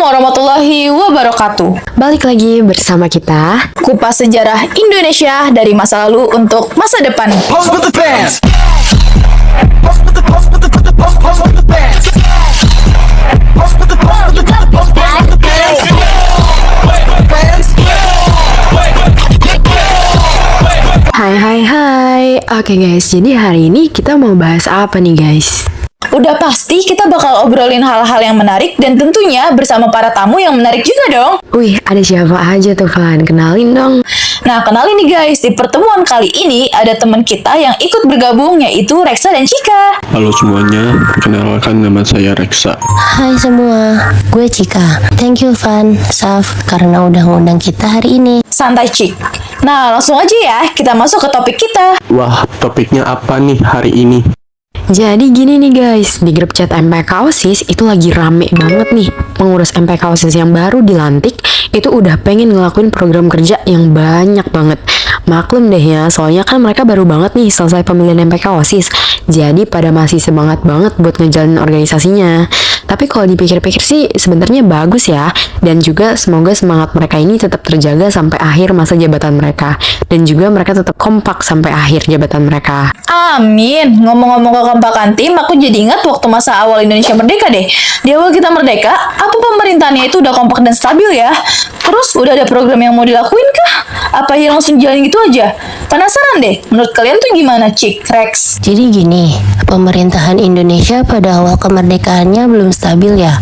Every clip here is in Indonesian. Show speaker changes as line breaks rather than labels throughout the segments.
warahmatullahi wabarakatuh.
Balik lagi bersama kita
Kupas sejarah Indonesia dari masa lalu untuk masa depan.
Pose with the fans. Pose with the pose with the pose with the pose pose with the fans. Pose with the pose with the pose pose with the fans. Fans.
Hai. Oke guys, jadi hari ini kita mau bahas apa nih guys?
Udah pasti kita bakal obrolin hal-hal yang menarik dan tentunya bersama para tamu yang menarik juga dong.
Wih, ada siapa aja tuh Van? Kenalin dong.
Nah, kenalin nih guys, di pertemuan kali ini ada teman kita yang ikut bergabung yaitu Reksa dan Cika.
Halo semuanya, perkenalkan nama saya Reksa.
Hai semua, gue Cika. Thank you Van, Saf, karena udah ngundang kita hari ini.
Santai Cik. Nah, langsung aja ya, kita masuk ke topik kita.
Wah, topiknya apa nih hari ini?
Jadi gini nih guys, di grup chat MPK OSIS itu lagi rame banget nih. Pengurus MPK OSIS yang baru dilantik itu udah pengen ngelakuin program kerja yang banyak banget. Maklum deh ya, soalnya kan mereka baru banget nih selesai pemilihan MPK OSIS. Jadi pada masih semangat banget buat ngejalanin organisasinya. Tapi kalau dipikir-pikir sih sebenarnya bagus ya. Dan juga semoga semangat mereka ini tetap terjaga sampai akhir masa jabatan mereka. Dan juga mereka tetap kompak sampai akhir jabatan mereka.
Amin. Ngomong-ngomong kekompakan tim, aku jadi ingat waktu masa awal Indonesia merdeka deh. Di awal kita merdeka, apa pemerintahannya itu udah kompak dan stabil ya? Terus udah ada program yang mau dilakuin kah? Apa ya langsung jalan gitu aja? Penasaran deh, menurut kalian tuh gimana Cik, Rex?
Jadi gini, pemerintahan Indonesia pada awal kemerdekaannya belum stabil ya,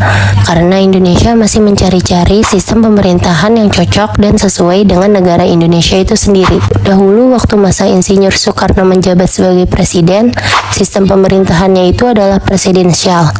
karena Indonesia masih mencari-cari sistem pemerintahan yang cocok dan sesuai dengan negara Indonesia itu sendiri. Dahulu waktu masa Insinyur Soekarno menjabat sebagai presiden, sistem pemerintahannya itu adalah presidensial,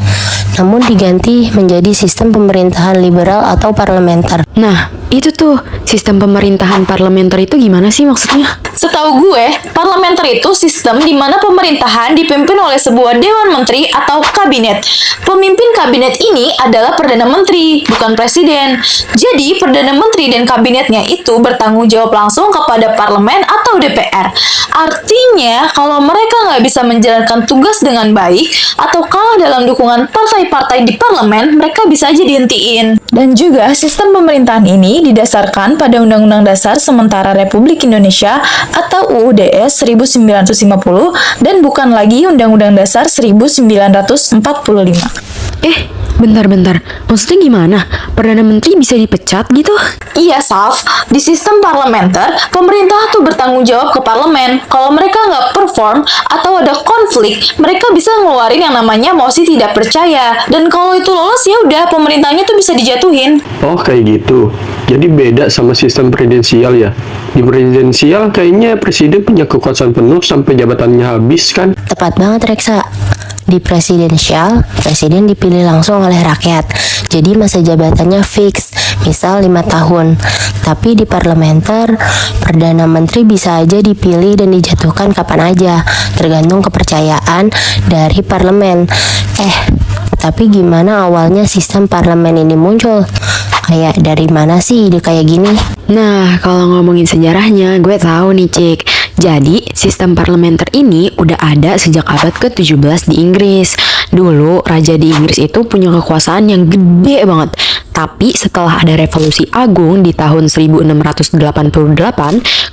namun diganti menjadi sistem pemerintahan liberal atau parlementer.
Nah, itu tuh sistem pemerintahan parlementer itu gimana sih maksudnya?
Setahu gue, parlementer itu sistem di mana pemerintahan dipimpin oleh sebuah dewan menteri atau kabinet. Pemimpin kabinet ini adalah Perdana Menteri, bukan presiden. Jadi, Perdana Menteri dan kabinetnya itu bertanggung jawab langsung kepada parlemen atau DPR. Artinya, kalau mereka nggak bisa menjalankan tugas dengan baik atau kalah dalam dukungan partai-partai di parlemen, mereka bisa aja dihentiin. Dan juga, sistem pemerintahan ini didasarkan pada Undang-Undang Dasar Sementara Republik Indonesia atau UUDS 1950 dan bukan lagi Undang-Undang Dasar 1945.
Bentar. Maksudnya gimana? Perdana Menteri bisa dipecat gitu?
Iya, Saf. Di sistem parlementer, pemerintah tuh bertanggung jawab ke parlemen. Kalau mereka nggak perform atau ada konflik, mereka bisa ngeluarin yang namanya mosi tidak percaya. Dan kalau itu lolos, ya udah pemerintahnya tuh bisa dijatuhin.
Oh, kayak gitu. Jadi beda sama sistem presidensial ya. Di presidensial kayaknya presiden punya kekuasaan penuh sampai jabatannya habis kan?
Tepat banget Reksa. Di presidensial, presiden dipilih langsung oleh rakyat. Jadi masa jabatannya fix, misal 5 tahun. Tapi di parlementer, Perdana Menteri bisa aja dipilih dan dijatuhkan kapan aja, tergantung kepercayaan dari parlemen. Tapi gimana awalnya sistem parlemen ini muncul? Kayak dari mana sih ide kayak gini?
Nah, kalau ngomongin sejarahnya, gue tahu nih Cik. Jadi, sistem parlementer ini udah ada sejak abad ke-17 di Inggris. Dulu, raja di Inggris itu punya kekuasaan yang gede banget. Tapi setelah ada revolusi agung di tahun 1688,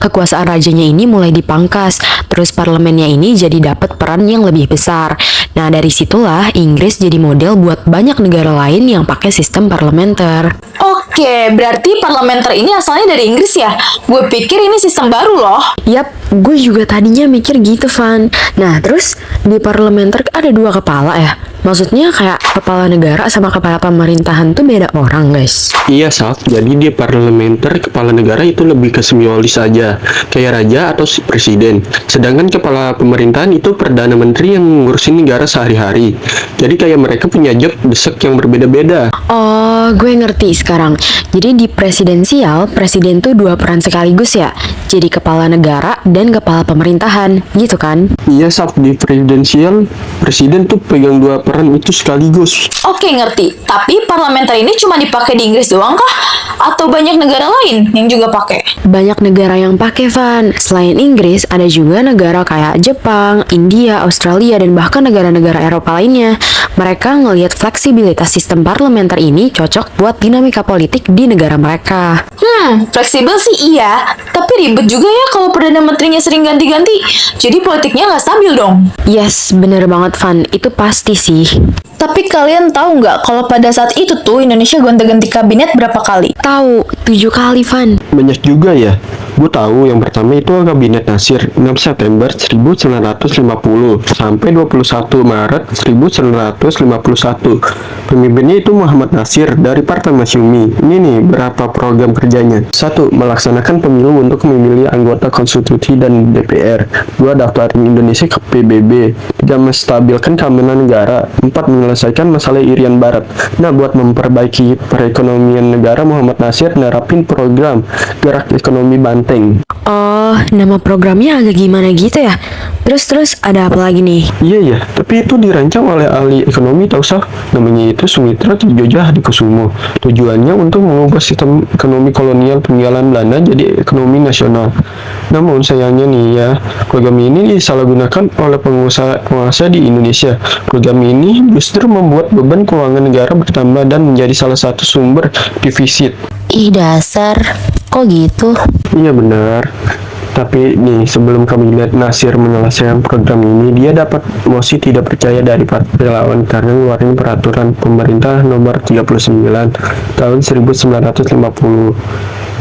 kekuasaan rajanya ini mulai dipangkas. Terus parlemennya ini jadi dapat peran yang lebih besar. Nah, dari situlah Inggris jadi model buat banyak negara lain yang pakai sistem parlementer.
Oke, berarti parlementer ini asalnya dari Inggris ya? Gue pikir ini sistem baru loh.
Yap, gue juga tadinya mikir gitu, Van. Nah, terus di parlementer ada 2 kepala ya? Maksudnya kayak kepala negara sama kepala pemerintahan tuh beda orang, guys.
Iya, Saf. Jadi di parlementer kepala negara itu lebih ke simbolis aja, kayak raja atau presiden. Sedangkan kepala pemerintahan itu perdana menteri yang ngurusin negara sehari-hari. Jadi kayak mereka punya job desk yang berbeda-beda.
Oh, gue ngerti sekarang. Jadi di presidensial, presiden tuh 2 peran sekaligus ya? Jadi kepala negara dan kepala pemerintahan, gitu kan?
Iya, Saf. Di presidensial, presiden tuh pegang 2 peran itu sekaligus.
Oke, ngerti. Tapi parlementer ini cuma dipakai di Inggris doang kah? Atau banyak negara lain yang juga pakai?
Banyak negara yang pakai, Van. Selain Inggris, ada juga negara kayak Jepang, India, Australia, dan bahkan negara-negara Eropa lainnya. Mereka ngelihat fleksibilitas sistem parlementer ini cocok buat dinamika politik di negara mereka.
Fleksibel sih iya, tapi ribet juga ya kalau Perdana Menterinya sering ganti-ganti. Jadi politiknya nggak stabil dong.
Yes, bener banget, Van. Itu pasti sih.
Tapi kalian tahu nggak kalau pada saat itu tuh Indonesia gonta-ganti kabinet berapa kali?
Tahu, 7 kali, Van.
Banyak juga ya. Gue tahu yang pertama itu Kabinet Nasir 6 September 1950 sampai 21 Maret 1951. Pemimpinnya itu Muhammad Nasir dari Partai Masyumi. Ini nih berapa program kerjanya. 1. Melaksanakan pemilu untuk memilih anggota konstitusi dan DPR. 2. Daftarin Indonesia ke PBB. 3. Menstabilkan keamanan negara. 4. Menyelesaikan masalah Irian Barat. Nah, buat memperbaiki perekonomian negara, Muhammad Nasir nerapin program Gerak Ekonomi Banteng.
Oh, nama programnya agak gimana gitu ya? Terus ada apa lagi nih?
Iya ya, tapi itu dirancang oleh ahli ekonomi tau sah. Namanya itu Sumitra Tidjojo Hadikusumo. Tujuannya untuk mengubah sistem ekonomi kolonial peninggalan Belanda jadi ekonomi nasional. Namun sayangnya nih ya, program ini disalahgunakan oleh pengusaha di Indonesia. Program ini justru membuat beban keuangan negara bertambah dan menjadi salah satu sumber defisit.
Ih dasar, kok gitu?
Iya benar. Tapi nih, sebelum Kabinet Nasir menyelesaikan program ini, dia dapat mosi tidak percaya dari partai lawan karena ngeluarin peraturan pemerintah nomor 39 tahun 1950.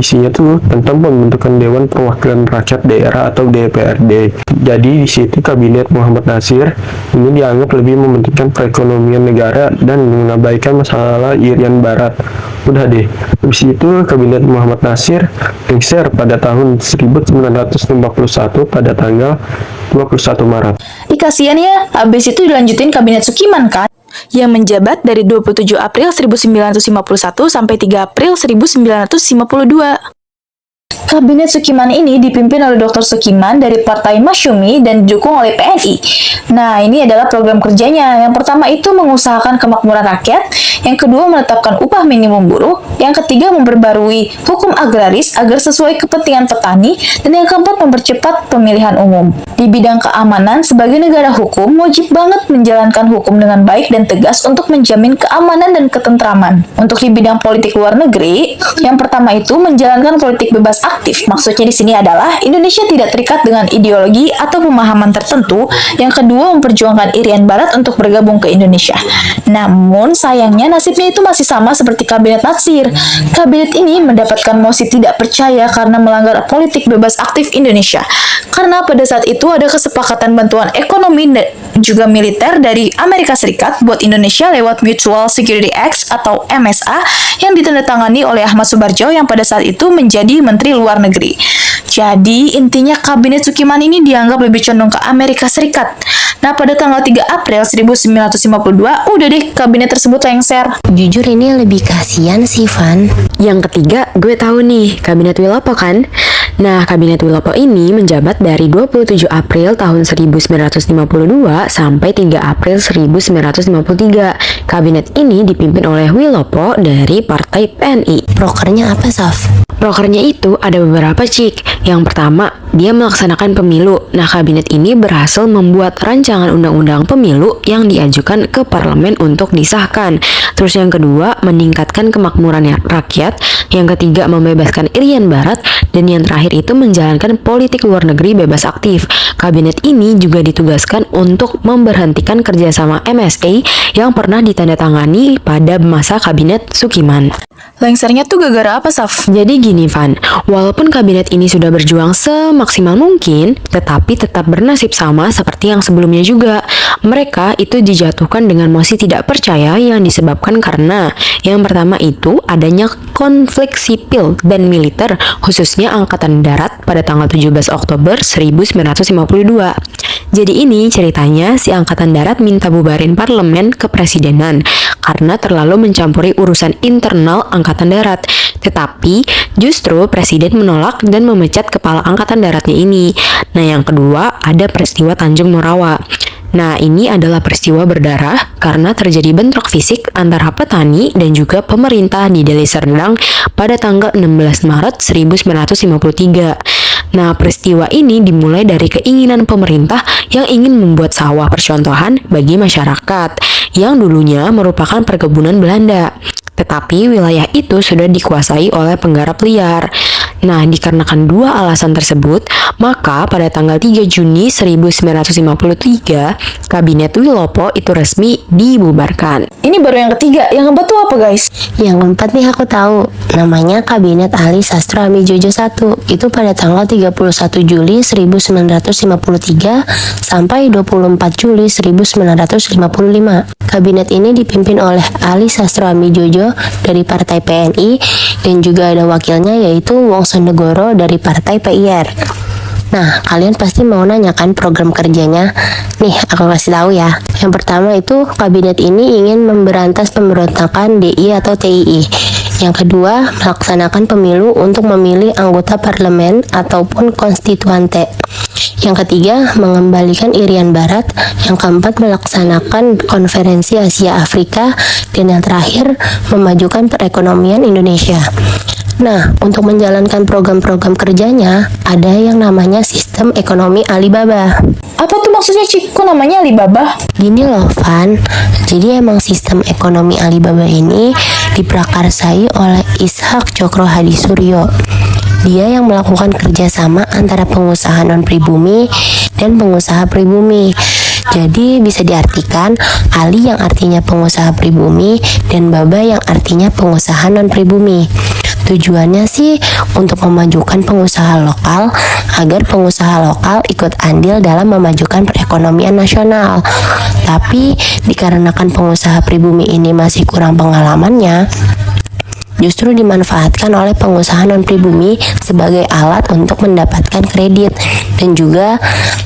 Isinya tuh tentang pembentukan Dewan Perwakilan Rakyat Daerah atau DPRD. Jadi di situ Kabinet Muhammad Nasir ini dianggap lebih mementingkan perekonomian negara dan mengabaikan masalah Irian Barat. Udah deh, habis itu Kabinet Muhammad Nasir lengser pada tahun 1951 pada tanggal 21 Maret.
Kasihan ya, habis itu dilanjutin Kabinet Sukiman kan? Yang menjabat dari 27 April 1951 sampai 3 April 1952. Kabinet Sukiman ini dipimpin oleh Dr. Sukiman dari Partai Masyumi dan didukung oleh PNI. Nah, ini adalah program kerjanya. Yang pertama itu mengusahakan kemakmuran rakyat, yang kedua menetapkan upah minimum buruh, yang ketiga memperbarui hukum agraris agar sesuai kepentingan petani, dan yang keempat mempercepat pemilihan umum. Di bidang keamanan, sebagai negara hukum, wajib banget menjalankan hukum dengan baik dan tegas untuk menjamin keamanan dan ketentraman. Untuk di bidang politik luar negeri, yang pertama itu menjalankan politik bebas aktif. Maksudnya di sini adalah Indonesia tidak terikat dengan ideologi atau pemahaman tertentu. Yang kedua, memperjuangkan Irian Barat untuk bergabung ke Indonesia. Namun sayangnya nasibnya itu masih sama seperti Kabinet Nasir. Kabinet ini mendapatkan mosi tidak percaya karena melanggar politik bebas aktif Indonesia. Karena pada saat itu ada kesepakatan bantuan ekonomi dan juga militer dari Amerika Serikat buat Indonesia lewat Mutual Security Act atau MSA yang ditandatangani oleh Ahmad Subarjo yang pada saat itu menjadi Menteri Luar Negeri. Jadi intinya Kabinet Sukiman ini dianggap lebih condong ke Amerika Serikat. Nah, pada tanggal 3 April 1952 udah deh kabinet tersebut lengser.
Jujur ini lebih kasihan sih, Van.
Yang ketiga, gue tahu nih, Kabinet Wilopo kan? Nah, Kabinet Wilopo ini menjabat dari 27 April tahun 1952 sampai 3 April 1953. Kabinet ini dipimpin oleh Wilopo dari Partai PNI.
Prokernya apa, Saf?
Prokernya itu ada beberapa, Cik. Yang pertama, dia melaksanakan pemilu. Nah, kabinet ini berhasil membuat rancangan undang-undang pemilu yang diajukan ke parlemen untuk disahkan. Terus yang kedua, meningkatkan kemakmuran rakyat. Yang ketiga, membebaskan Irian Barat. Dan yang terakhir itu menjalankan politik luar negeri bebas aktif. Kabinet ini juga ditugaskan untuk memberhentikan kerjasama MSA yang pernah ditandatangani pada masa Kabinet Sukiman.
Lengsernya tuh gara-gara apa, Saf?
Jadi gini, Van, walaupun kabinet ini sudah berjuang semaksimal mungkin, tetapi tetap bernasib sama seperti yang sebelumnya juga. Mereka itu dijatuhkan dengan mosi tidak percaya yang disebabkan karena yang pertama itu adanya konflik sipil dan militer, khususnya Angkatan Darat pada tanggal 17 Oktober 1952. Jadi ini ceritanya si Angkatan Darat minta bubarin parlemen kepresidenan karena terlalu mencampuri urusan internal Angkatan Darat. Tetapi justru presiden menolak dan memecat kepala Angkatan Daratnya ini. Nah, yang kedua ada peristiwa Tanjung Morawa. Nah, ini adalah peristiwa berdarah karena terjadi bentrok fisik antara petani dan juga pemerintah di Deli Serdang pada tanggal 16 Maret 1953. Nah, peristiwa ini dimulai dari keinginan pemerintah yang ingin membuat sawah percontohan bagi masyarakat yang dulunya merupakan perkebunan Belanda. Tetapi wilayah itu sudah dikuasai oleh penggarap liar. Nah, dikarenakan dua alasan tersebut, maka pada tanggal 3 Juni 1953, Kabinet Wilopo itu resmi dibubarkan.
Ini baru yang ketiga. Yang keempat tuh apa, guys?
Yang keempat nih aku tahu, namanya Kabinet Ali Sastro Amijojo I. Itu pada tanggal 31 Juli 1953 sampai 24 Juli 1955. Kabinet ini dipimpin oleh Ali Sastro Amijojo dari Partai PNI dan juga ada wakilnya yaitu Wongsonegoro dari Partai PIR. Nah, kalian pasti mau nanyakan program kerjanya. Nih, aku kasih tahu ya. Yang pertama itu, kabinet ini ingin memberantas pemberontakan DI atau TII. Yang kedua, melaksanakan pemilu untuk memilih anggota parlemen ataupun konstituante. Yang ketiga, mengembalikan Irian Barat. Yang keempat, melaksanakan konferensi Asia Afrika. Dan yang terakhir, memajukan perekonomian Indonesia. Nah, untuk menjalankan program-program kerjanya, ada yang namanya sistem ekonomi Alibaba.
Apa tuh maksudnya, Cik? Kok namanya Alibaba?
Gini loh, Van. Jadi emang sistem ekonomi Alibaba ini diprakarsai oleh Ishak Cokro Hadisuryo. Dia yang melakukan kerjasama antara pengusaha non-pribumi dan pengusaha pribumi. Jadi bisa diartikan Ali yang artinya pengusaha pribumi dan Baba yang artinya pengusaha non-pribumi. Tujuannya sih untuk memajukan pengusaha lokal agar pengusaha lokal ikut andil dalam memajukan perekonomian nasional. Tapi dikarenakan pengusaha pribumi ini masih kurang pengalamannya, justru dimanfaatkan oleh pengusaha non-pribumi sebagai alat untuk mendapatkan kredit dan juga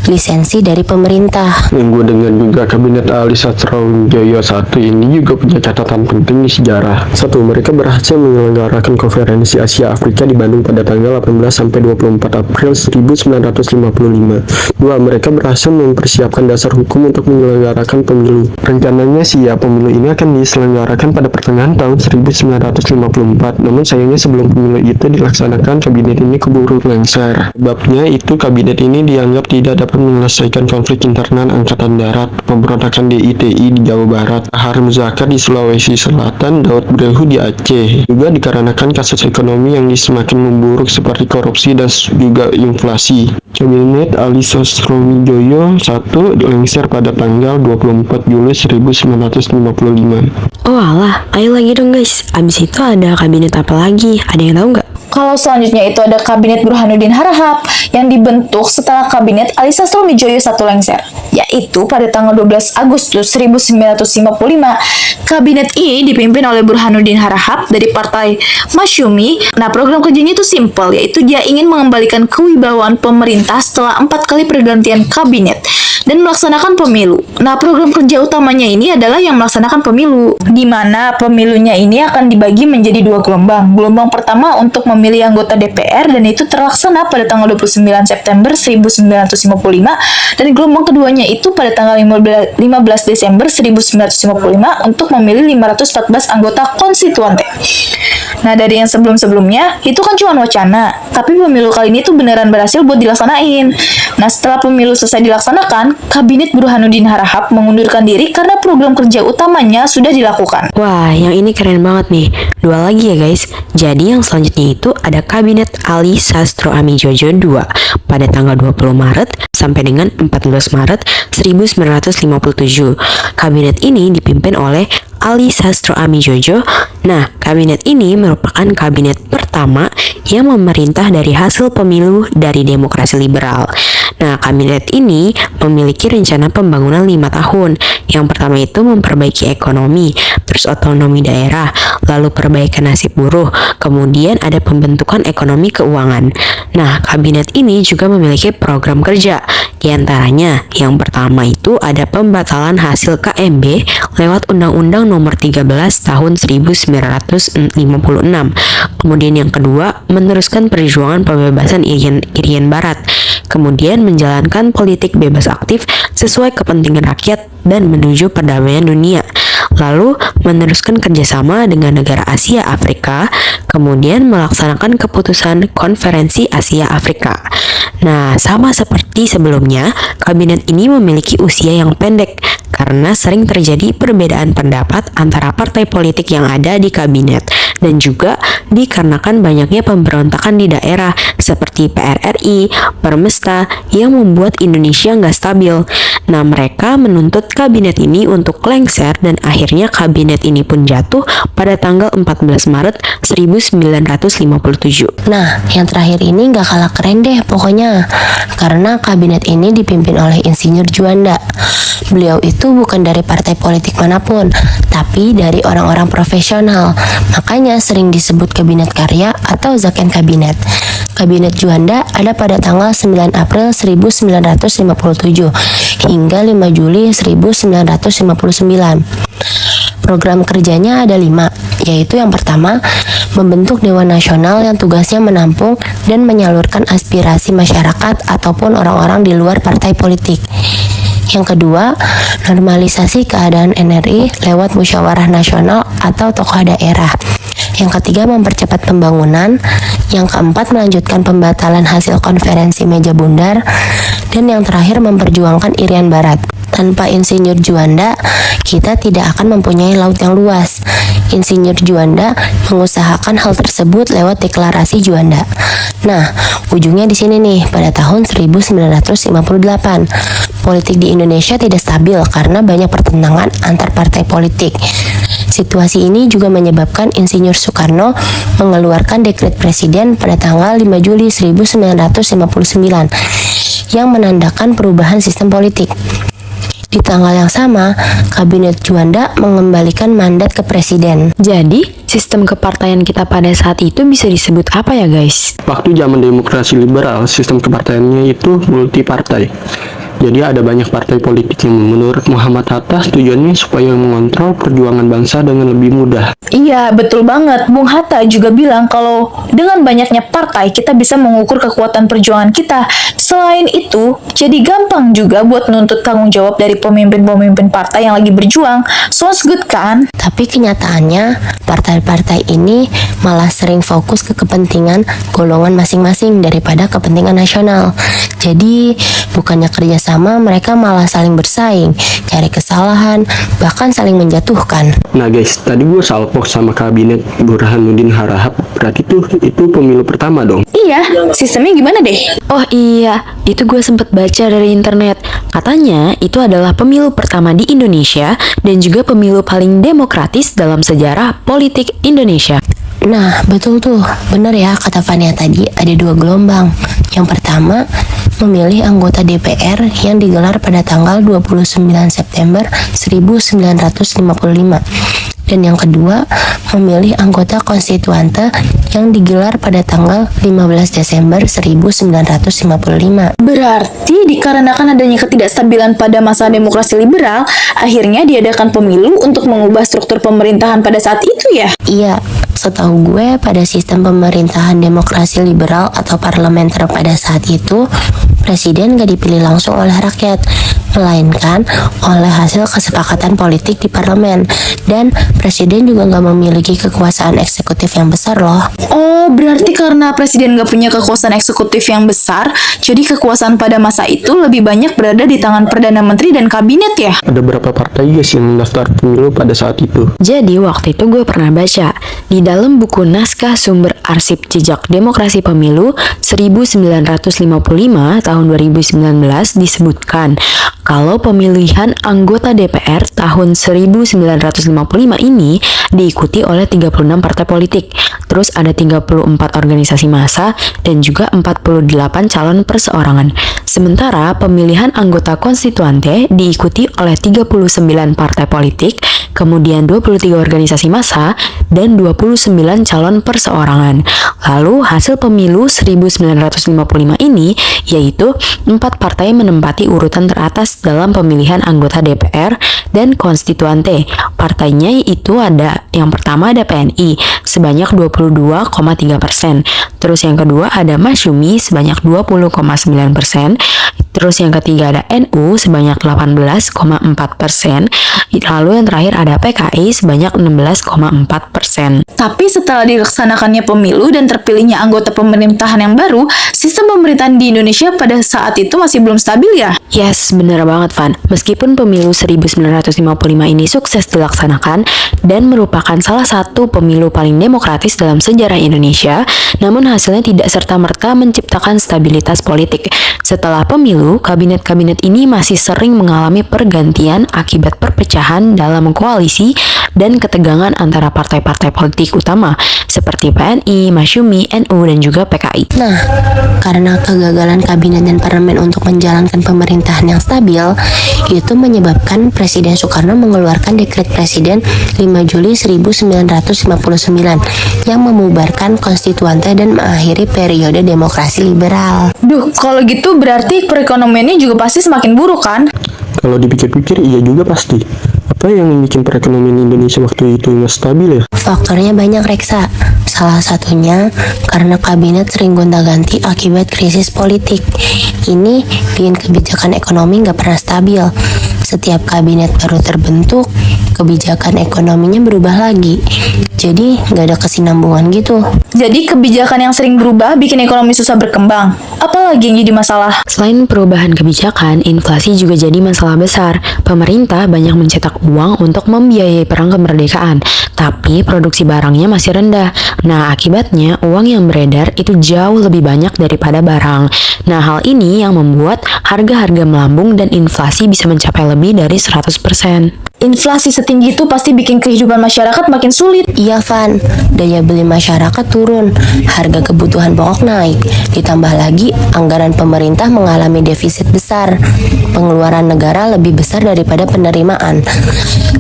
lisensi dari pemerintah.
Yang gue dengar juga Kabinet Ali Sastrowijoyo I ini juga punya catatan penting di sejarah. Satu, mereka berhasil menyelenggarakan konferensi Asia Afrika di Bandung pada tanggal 18 sampai 24 April 1955. Dua, mereka berhasil mempersiapkan dasar hukum untuk menyelenggarakan pemilu. Rencananya sih ya pemilu ini akan diselenggarakan pada pertengahan tahun 1954. Namun sayangnya sebelum pemilu itu dilaksanakan, kabinet ini keburu lengser. Sebabnya itu kabinet ini dianggap tidak dapat menyelesaikan konflik internal Angkatan Darat, pemberontakan DITI di Jawa Barat, Ahar Muzakar di Sulawesi Selatan, Daud Brehu di Aceh. Juga dikarenakan kasus ekonomi yang semakin memburuk seperti korupsi dan juga inflasi. Kabinet Ali Sastrowijoyo I lengser pada tanggal 24 Juli 1955.
Oh alah, ayo lagi dong guys. Abis itu ada kabinet apa lagi? Ada yang tahu nggak?
Kalau selanjutnya itu ada Kabinet Burhanuddin Harahap yang dibentuk setelah Kabinet Ali Sastrowijoyo I lengser, yaitu pada tanggal 12 Agustus 1955. Kabinet ini dipimpin oleh Burhanuddin Harahap dari Partai Masyumi. Nah, program kerjanya itu simpel, yaitu dia ingin mengembalikan kewibawaan pemerintah setelah 4 kali pergantian kabinet dan melaksanakan pemilu. Nah, program kerja utamanya ini adalah yang melaksanakan pemilu, di mana pemilunya ini akan dibagi menjadi 2 gelombang. Gelombang pertama untuk memilih anggota DPR dan itu terlaksana pada tanggal 29 September 1955 dan gelombang keduanya itu pada tanggal 15 Desember 1955 untuk memilih 514 anggota konstituante. Nah, dari yang sebelum-sebelumnya itu kan cuma wacana, tapi pemilu kali ini tuh beneran berhasil buat dilaksanain. Nah, setelah pemilu selesai dilaksanakan, Kabinet Burhanuddin Harahap mengundurkan diri karena program kerja utamanya sudah dilakukan.
Wah, yang ini keren banget nih. 2 lagi ya guys. Jadi yang selanjutnya itu ada Kabinet Ali Sastroamijojo II pada tanggal 20 Maret sampai dengan 14 Maret 1957. Kabinet ini dipimpin oleh Ali Sastroamijojo. Nah, kabinet ini merupakan kabinet pertama yang memerintah dari hasil pemilu dari demokrasi liberal. Nah, kabinet ini memiliki rencana pembangunan 5 tahun. Yang pertama itu memperbaiki ekonomi, terus otonomi daerah, lalu perbaikan nasib buruh, kemudian ada pembentukan ekonomi keuangan. Nah, kabinet ini juga memiliki program kerja. Di antaranya, yang pertama itu ada pembatalan hasil KMB lewat Undang-Undang Nomor 13 Tahun 1956. Kemudian yang kedua, meneruskan perjuangan pembebasan Irian Barat. kemudian menjalankan politik bebas aktif sesuai kepentingan rakyat dan menuju perdamaian dunia. Lalu meneruskan kerjasama dengan negara Asia Afrika, kemudian melaksanakan keputusan Konferensi Asia Afrika. Nah, sama seperti sebelumnya, kabinet ini memiliki usia yang pendek karena sering terjadi perbedaan pendapat antara partai politik yang ada di kabinet dan juga dikarenakan banyaknya pemberontakan di daerah seperti PRRI, Permesta yang membuat Indonesia nggak stabil. Nah, mereka menuntut kabinet ini untuk lengser dan akhirnya kabinet ini pun jatuh pada tanggal 14 Maret 1957.
Nah, yang terakhir ini nggak kalah keren deh pokoknya, karena kabinet ini dipimpin oleh Insinyur Juanda. Beliau itu bukan dari partai politik manapun, tapi dari orang-orang profesional. Makanya sering disebut kabinet karya atau Zaken Kabinet. Kabinet Juanda ada pada tanggal 9 April 1957 hingga 5 Juli 1959. Program kerjanya ada 5, yaitu yang pertama, membentuk Dewan Nasional yang tugasnya menampung dan menyalurkan aspirasi masyarakat ataupun orang-orang di luar partai politik. Yang kedua, normalisasi keadaan NRI lewat musyawarah nasional atau tokoh daerah. Yang ketiga, mempercepat pembangunan. Yang keempat, melanjutkan pembatalan hasil konferensi meja bundar. Dan yang terakhir, memperjuangkan Irian Barat. Tanpa Insinyur Juanda, kita tidak akan mempunyai laut yang luas. Insinyur Juanda mengusahakan hal tersebut lewat deklarasi Juanda. Nah, ujungnya di sini nih, pada tahun 1958. Politik di Indonesia tidak stabil karena banyak pertentangan antar partai politik. Situasi ini juga menyebabkan Insinyur Soekarno mengeluarkan dekret presiden pada tanggal 5 Juli 1959 yang menandakan perubahan sistem politik. Di tanggal yang sama, Kabinet Juanda mengembalikan mandat ke presiden.
Jadi, sistem kepartaian kita pada saat itu bisa disebut apa ya guys?
Waktu zaman demokrasi liberal, sistem kepartaiannya itu multi partai. Jadi ada banyak partai politik yang menurut Muhammad Hatta tujuannya supaya mengontrol perjuangan bangsa dengan lebih mudah.
Iya, betul banget. Bung Hatta juga bilang kalau dengan banyaknya partai kita bisa mengukur kekuatan perjuangan kita. Selain itu, jadi gampang juga buat nuntut tanggung jawab dari pemimpin-pemimpin partai yang lagi berjuang. Sounds good kan?
Tapi kenyataannya, partai-partai ini malah sering fokus ke kepentingan golongan masing-masing daripada kepentingan nasional. Jadi, bukannya kerjasama, mereka malah saling bersaing, cari kesalahan, bahkan saling menjatuhkan.
Nah guys, tadi gue salpok sama kabinet Burhanuddin Harahap. Berarti itu pemilu pertama dong.
Iya, sistemnya gimana deh?
Oh iya, itu gue sempet baca dari internet. Katanya itu adalah pemilu pertama di Indonesia dan juga pemilu paling demokratis dalam sejarah politik Indonesia.
Nah, betul tuh, benar ya kata Fania tadi, ada 2 gelombang. Yang pertama, memilih anggota DPR yang digelar pada tanggal 29 September 1955. Dan yang kedua, memilih anggota konstituante yang digelar pada tanggal 15 Desember 1955.
Berarti dikarenakan adanya ketidakstabilan pada masa demokrasi liberal, akhirnya diadakan pemilu untuk mengubah struktur pemerintahan pada saat itu ya?
Iya, setahu gue pada sistem pemerintahan demokrasi liberal atau parlementer pada saat itu, presiden gak dipilih langsung oleh rakyat, melainkan oleh hasil kesepakatan politik di parlemen. Dan presiden juga gak memiliki kekuasaan eksekutif yang besar loh.
Oh, berarti karena presiden gak punya kekuasaan eksekutif yang besar, jadi kekuasaan pada masa itu lebih banyak berada di tangan Perdana Menteri dan Kabinet ya?
Ada berapa partai guys yang mendaftar pemilu pada saat itu?
Jadi waktu itu gue pernah baca di dalam buku Naskah Sumber Arsip Jejak Demokrasi Pemilu 1955 tahun 2019 disebutkan kalau pemilihan anggota DPR tahun 1955 ini diikuti oleh 36 partai politik. Terus ada 34 organisasi massa dan juga 48 calon perseorangan. Sementara pemilihan anggota konstituante diikuti oleh 39 partai politik, kemudian 23 organisasi massa dan 29 calon perseorangan. Lalu hasil pemilu 1955 ini yaitu 4 partai menempati urutan teratas dalam pemilihan anggota DPR dan konstituante. Partainya itu ada, yang pertama ada PNI sebanyak 22,3%. Terus yang kedua ada Masyumi sebanyak 20,9%. Terus yang ketiga ada NU sebanyak 18,4%. Lalu yang terakhir ada PKI sebanyak 16,4%.
Tapi setelah dilaksanakannya pemilu dan terpilihnya anggota pemerintahan yang baru, sistem pemerintahan di Indonesia pada saat itu masih belum stabil ya?
Yes, bener banget Van. Meskipun pemilu 1955 ini sukses dilaksanakan dan merupakan salah satu pemilu paling demokratis dalam sejarah Indonesia, namun hasilnya tidak serta-merta menciptakan stabilitas politik. Setelah pemilu, kabinet-kabinet ini masih sering mengalami pergantian akibat perpecahan dalam koalisi dan ketegangan antara partai-partai politik utama seperti PNI, Masyumi, NU, dan juga PKI.
Nah, karena kegagalan kabinet dan parlemen untuk menjalankan pemerintahan yang stabil, itu menyebabkan Presiden Soekarno mengeluarkan dekret Presiden 5 Juli 1959 yang membubarkan konstituante dan mengakhiri periode demokrasi liberal.
Duh, kalau gitu berarti perekonomiannya juga pasti semakin buruk kan?
Kalau dipikir-pikir iya juga pasti. Apa yang bikin perekonomian Indonesia waktu itu nggak stabil ya?
Faktornya banyak, Reksa. Salah satunya karena kabinet sering gonta-ganti akibat krisis politik. Ini bikin kebijakan ekonomi nggak pernah stabil. Setiap kabinet baru terbentuk, kebijakan ekonominya berubah lagi. Jadi nggak ada kesinambungan gitu.
Jadi kebijakan yang sering berubah bikin ekonomi susah berkembang. Apalagi yang jadi masalah?
Selain perubahan kebijakan, inflasi juga jadi masalah besar. Pemerintah banyak mencetak uang untuk membiayai perang kemerdekaan, tapi produksi barangnya masih rendah. Nah, akibatnya uang yang beredar itu jauh lebih banyak daripada barang. Nah, hal ini yang membuat harga-harga melambung dan inflasi bisa mencapai lebih dari 100%.
Inflasi setinggi itu pasti bikin kehidupan masyarakat makin sulit.
Iya, Van. Daya beli masyarakat turun, harga kebutuhan pokok naik. Ditambah lagi, anggaran pemerintah mengalami defisit besar. Pengeluaran negara lebih besar daripada penerimaan,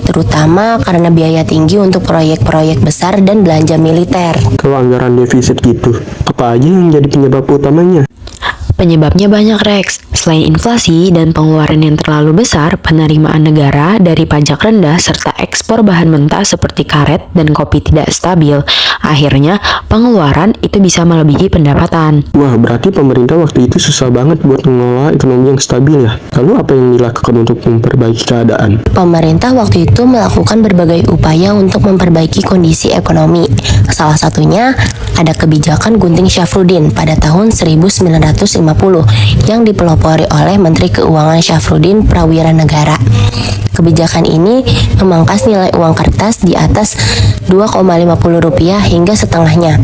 terutama karena biaya tinggi untuk proyek-proyek besar dan belanja militer.
Kalau anggaran defisit gitu, apa aja yang jadi penyebab utamanya?
Penyebabnya banyak, Rex. Selain inflasi dan pengeluaran yang terlalu besar, penerimaan negara dari pajak rendah serta ekspor bahan mentah seperti karet dan kopi tidak stabil. Akhirnya, pengeluaran itu bisa melebihi pendapatan.
Wah, berarti pemerintah waktu itu susah banget buat mengelola ekonomi yang stabil ya. Lalu apa yang dilakukan untuk memperbaiki keadaan?
Pemerintah waktu itu melakukan berbagai upaya untuk memperbaiki kondisi ekonomi. Salah satunya ada kebijakan Gunting Syafruddin pada tahun 1950 yang dipelopori oleh Menteri Keuangan Syafruddin Prawiranegara. Kebijakan ini memangkas nilai uang kertas di atas Rp2,50 hingga setengahnya.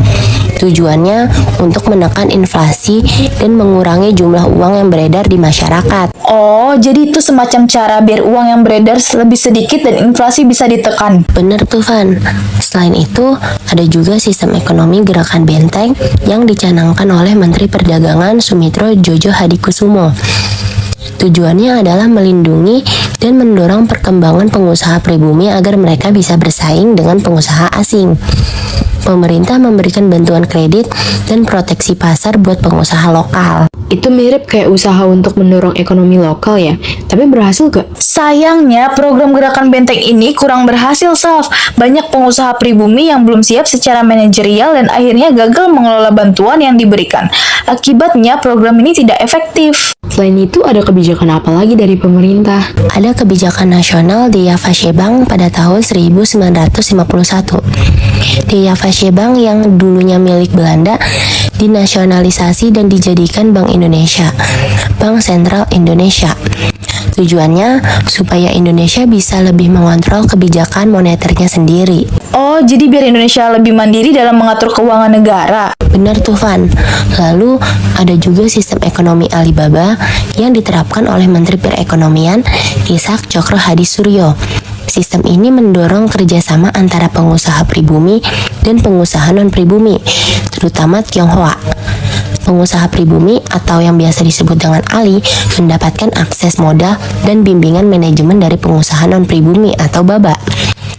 Tujuannya untuk menekan inflasi dan mengurangi jumlah uang yang beredar di masyarakat.
Oh, jadi itu semacam cara biar uang yang beredar lebih sedikit dan inflasi bisa ditekan.
Bener tuh, Van. Selain itu, ada juga sistem ekonomi gerakan benteng yang dicanangkan oleh Menteri Perdagangan Sumitro Djojo Hadikusumo. Tujuannya adalah melindungi dan mendorong perkembangan pengusaha pribumi agar mereka bisa bersaing dengan pengusaha asing. Pemerintah memberikan bantuan kredit dan proteksi pasar buat pengusaha lokal.
Itu mirip kayak usaha untuk mendorong ekonomi lokal ya, tapi berhasil gak?
Sayangnya, program gerakan benteng ini kurang berhasil, Saf. Banyak pengusaha pribumi yang belum siap secara manajerial dan akhirnya gagal mengelola bantuan yang diberikan. Akibatnya, program ini tidak efektif.
Selain itu, ada kebijakan apa lagi dari pemerintah?
Ada kebijakan nasional Dea Fashebang pada tahun 1951. Dea Fashebang yang dulunya milik Belanda dinasionalisasi dan dijadikan Bank Indonesia, Bank Sentral Indonesia. Tujuannya supaya Indonesia bisa lebih mengontrol kebijakan moneternya sendiri.
Oh, jadi biar Indonesia lebih mandiri dalam mengatur keuangan negara.
Benar tuh, Van. Lalu ada juga sistem ekonomi Alibaba yang diterapkan oleh Menteri Perekonomian Ishak Cokro Hadi Suryo. Sistem ini mendorong kerjasama antara pengusaha pribumi dan pengusaha non-pribumi, terutama Tionghoa. Pengusaha pribumi atau yang biasa disebut dengan Ali mendapatkan akses modal dan bimbingan manajemen dari pengusaha non-pribumi atau BABA.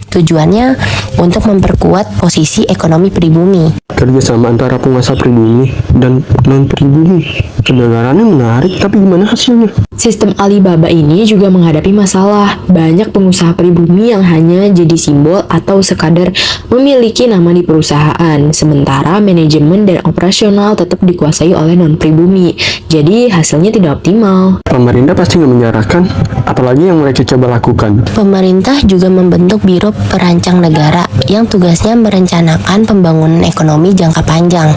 Tujuannya untuk memperkuat posisi ekonomi pribumi.
Kerjasama antara pengusaha pribumi dan non-pribumi. Kedengarannya menarik, tapi gimana hasilnya?
Sistem Alibaba ini juga menghadapi masalah. Banyak pengusaha pribumi yang hanya jadi simbol atau sekadar memiliki nama di perusahaan, sementara manajemen dan operasional tetap dikuasai oleh non-pribumi. Jadi hasilnya tidak optimal.
Pemerintah pasti nggak menyarankan, apalagi yang mereka coba lakukan.
Pemerintah juga membentuk Biro Perancang Negara yang tugasnya merencanakan pembangunan ekonomi jangka panjang.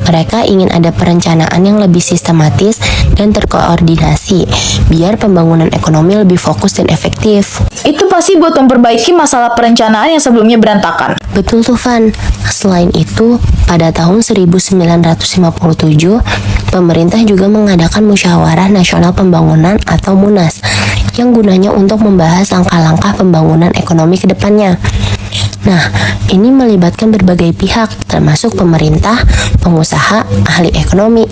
Mereka ingin ada perencanaan yang lebih sistematis dan terkoordinasi, biar pembangunan ekonomi lebih fokus dan efektif.
Itu pasti buat memperbaiki masalah perencanaan yang sebelumnya berantakan.
Betul tuh, Van. Selain itu, pada tahun 1957, pemerintah juga mengadakan Musyawarah Nasional Pembangunan atau MUNAS yang gunanya untuk membahas langkah-langkah pembangunan ekonomi ke depannya. Nah, ini melibatkan berbagai pihak, termasuk pemerintah, pengusaha, ahli ekonomi,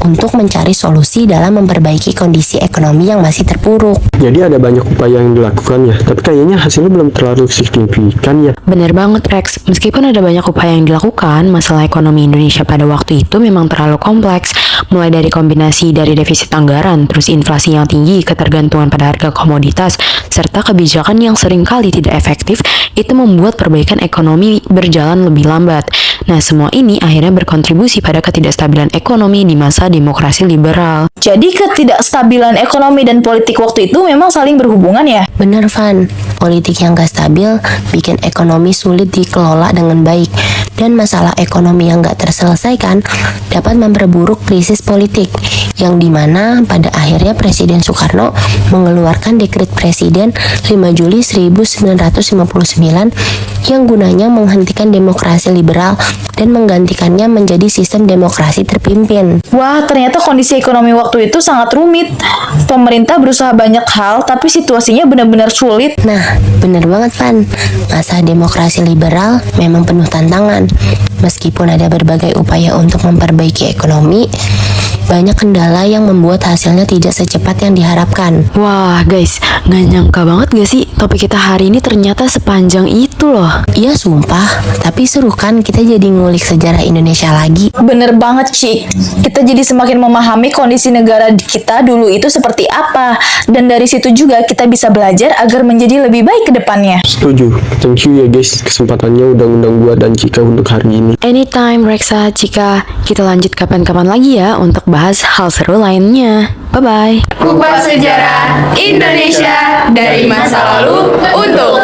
untuk mencari solusi dalam memperbaiki kondisi ekonomi yang masih terpuruk.
Jadi ada banyak upaya yang dilakukan ya, tapi kayaknya hasilnya belum terlalu signifikan ya.
Bener banget Rex, meskipun ada banyak upaya yang dilakukan, masalah ekonomi Indonesia pada waktu itu memang terlalu kompleks. Mulai dari kombinasi dari defisit anggaran, terus inflasi yang tinggi, ketergantungan pada harga komoditas, serta kebijakan yang seringkali tidak efektif, itu membuat perbaikan ekonomi berjalan lebih lambat. Nah, semua ini akhirnya berkontribusi pada ketidakstabilan ekonomi di masa demokrasi liberal.
Jadi ketidakstabilan ekonomi dan politik waktu itu memang saling berhubungan ya?
Bener, Van. Politik yang gak stabil bikin ekonomi sulit dikelola dengan baik, dan masalah ekonomi yang gak terselesaikan dapat memperburuk krisis politik, yang dimana pada akhirnya Presiden Soekarno mengeluarkan Dekret Presiden 5 Juli 1959 yang gunanya menghentikan demokrasi liberal dan menggantikannya menjadi sistem demokrasi terpimpin.
Wah, ternyata kondisi ekonomi waktu itu sangat rumit. Pemerintah berusaha banyak hal, tapi situasinya benar-benar sulit.
Nah, bener banget, Van. Masa demokrasi liberal memang penuh tantangan. Meskipun ada berbagai upaya untuk memperbaiki ekonomi, banyak kendala yang membuat hasilnya tidak secepat yang diharapkan.
Wah guys, nggak nyangka banget gak sih topik kita hari ini ternyata sepanjang itu loh.
Iya sumpah, tapi seru kan kita jadi ngulik sejarah Indonesia lagi.
Bener banget, Cik. Kita jadi semakin memahami kondisi negara kita dulu itu seperti apa. Dan dari situ juga kita bisa belajar agar menjadi lebih baik ke depannya.
Setuju. Thank you ya guys, kesempatannya udah undang gua dan Cika untuk hari ini.
Anytime Rexa, Cika. Kita lanjut kapan-kapan lagi ya untuk bahas hal seru lainnya. Bye-bye.
Kupas Sejarah Indonesia dari masa lalu untuk